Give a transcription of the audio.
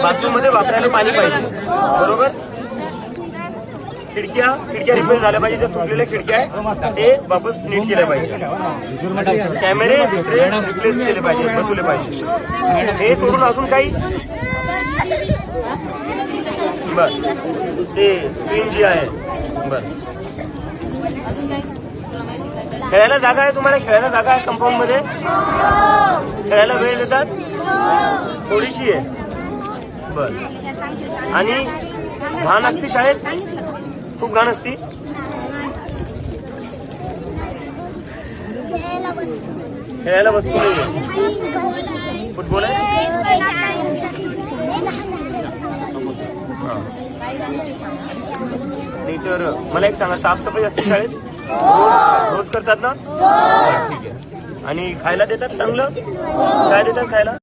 Bathroom मध्ये वापरायला पाणी पाहिजे, बरोबर. खिडक्या रिपेअर झाल्या पाहिजे, ज्या तुटलेल्या खिडक्या आहेत ते वापस नीट केल्या पाहिजे. कॅमेरे दुसरे रिप्लेस केले पाहिजे, बसवले पाहिजे. हे सोडून अजून काही बर, ते स्क्रीन जी आहे. बर, खेळायला जागा आहे तुम्हाला? खेळायला जागा आहे कंपाऊंड मध्ये? खेळायला वेळ देतात? थोडीशी आहे. बर, आणि घाण असते शाळेत? खूप घाण असती? खेळायला वस्तू नाही. फुटबॉल आहे? नाही तर मला एक सांगा, साफसफाई असते शाळेत? रोज करतात ना? ठीक आहे. आणि खायला देतात चांगलं? काय देतात खायला?